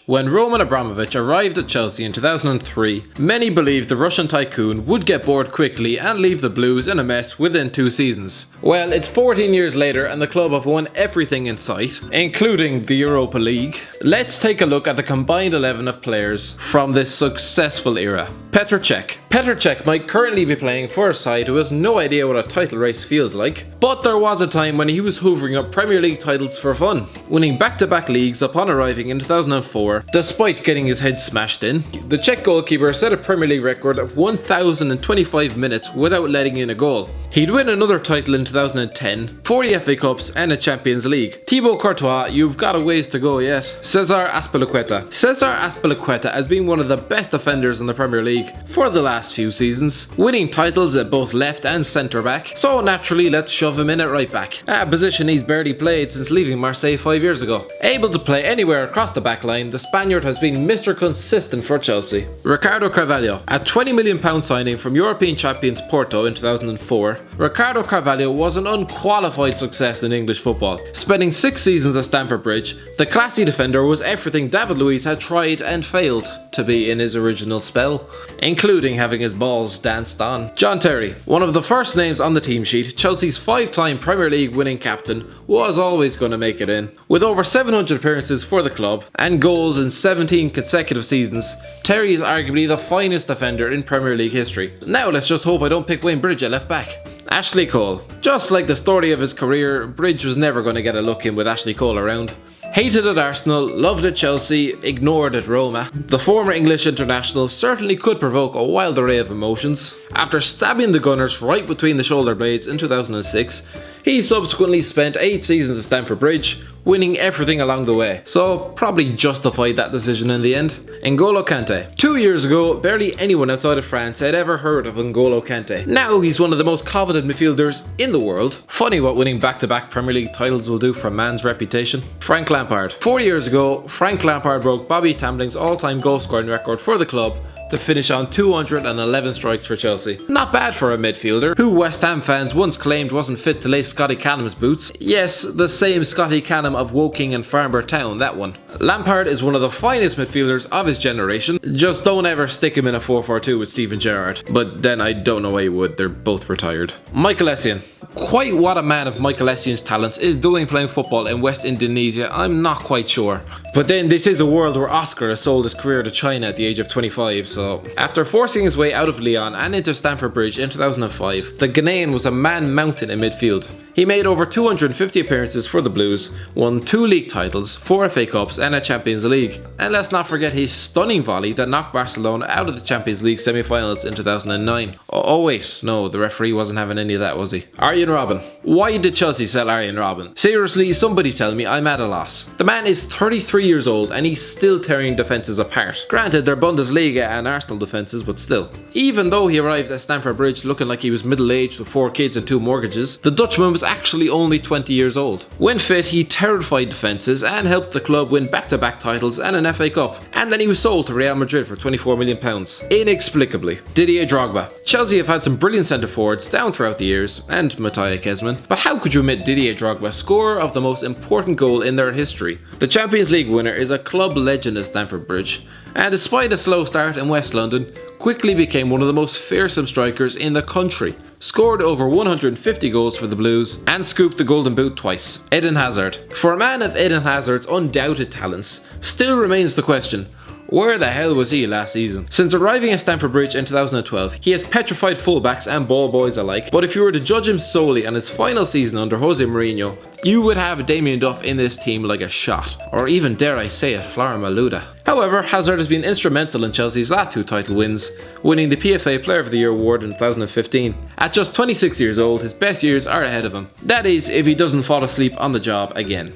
When Roman Abramovich arrived at Chelsea in 2003, many believed the Russian tycoon would get bored quickly and leave the Blues in a mess within 2 seasons. Well, it's 14 years later and the club have won everything in sight, including the Europa League. Let's take a look at the combined 11 of players from this successful era. Petr Cech. Petr Cech might currently be playing for a side who has no idea what a title race feels like, but there was a time when he was hoovering up Premier League titles for fun, winning back-to-back leagues upon arriving in 2004. Despite getting his head smashed in, the Czech goalkeeper set a Premier League record of 1,025 minutes without letting in a goal. He'd win another title in 2010, 40 FA Cups and a Champions League. Thibaut Courtois, you've got a ways to go yet. Cesar Azpilicueta. Cesar Azpilicueta has been one of the best defenders in the Premier League for the last few seasons, winning titles at both left and centre back, so naturally let's shove him in at right back, a position he's barely played since leaving Marseille 5 years ago. Able to play anywhere across the back line, the Spaniard has been Mr. Consistent for Chelsea. Ricardo Carvalho. A £20 million signing from European champions Porto in 2004, Ricardo Carvalho was an unqualified success in English football. Spending 6 seasons at Stamford Bridge, the classy defender was everything David Luiz had tried and failed to be in his original spell, including having his balls danced on. John Terry. One of the first names on the team sheet, Chelsea's 5-time Premier League winning captain, was always going to make it in. With over 700 appearances for the club and goals in 17 consecutive seasons, Terry is arguably the finest defender in Premier League history. Now let's just hope I don't pick Wayne Bridge at left back. Ashley Cole. Just like the story of his career, Bridge was never going to get a look in with Ashley Cole around. Hated at Arsenal, loved at Chelsea, ignored at Roma, the former English international certainly could provoke a wild array of emotions. After stabbing the Gunners right between the shoulder blades in 2006, he subsequently spent 8 seasons at Stamford Bridge, winning everything along the way, so probably justified that decision in the end. N'Golo Kante. 2 years ago, barely anyone outside of France had ever heard of N'Golo Kante. Now he's one of the most coveted midfielders in the world. Funny what winning back-to-back Premier League titles will do for a man's reputation. Frank Lampard. 4 years ago, Frank Lampard broke Bobby Tambling's all-time goal-scoring record for the club to finish on 211 strikes for Chelsea. Not bad for a midfielder, who West Ham fans once claimed wasn't fit to lace Scotty Cannam's boots. Yes, the same Scotty Cannam of Woking and Farnborough Town, that one. Lampard is one of the finest midfielders of his generation. Just don't ever stick him in a 4-4-2 with Steven Gerrard. But then I don't know why you would, they're both retired. Michael Essien. Quite what a man of Michael Essien's talents is doing playing football in West Indonesia, I'm not quite sure. But then this is a world where Oscar has sold his career to China at the age of 25, so... After forcing his way out of Lyon and into Stamford Bridge in 2005, the Ghanaian was a man mountain in midfield. He made over 250 appearances for the Blues, won 2 league titles, 4 FA Cups and a Champions League. And let's not forget his stunning volley that knocked Barcelona out of the Champions League semi-finals in 2009. Oh wait, no, the referee wasn't having any of that, was he? Arjen Robben. Why did Chelsea sell Arjen Robben? Seriously, somebody tell me, I'm at a loss. The man is 33 years old and he's still tearing defences apart. Granted, they're Bundesliga and Arsenal defences, but still. Even though he arrived at Stamford Bridge looking like he was middle-aged with 4 kids and 2 mortgages, the Dutchman was actually only 20 years old. When fit, he terrified defences and helped the club win back-to-back titles and an FA Cup. And then he was sold to Real Madrid for £24 million. Inexplicably. Didier Drogba. Chelsea have had some brilliant centre forwards down throughout the years, and Matthias Kesman, but how could you omit Didier Drogba, scorer of the most important goal in their history? The Champions League winner is a club legend at Stamford Bridge, and despite a slow start in West London, quickly became one of the most fearsome strikers in the country. Scored over 150 goals for the Blues and scooped the Golden Boot twice. Eden Hazard. For a man of Eden Hazard's undoubted talents, still remains the question, where the hell was he last season? Since arriving at Stamford Bridge in 2012, he has petrified fullbacks and ball boys alike, but if you were to judge him solely on his final season under Jose Mourinho, you would have Damien Duff in this team like a shot, or even dare I say it, Flora Maluda. However, Hazard has been instrumental in Chelsea's last 2 title wins, winning the PFA Player of the Year award in 2015. At just 26 years old, his best years are ahead of him. That is, if he doesn't fall asleep on the job again.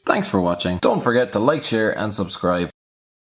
Thanks for watching. Don't forget to like, share and subscribe.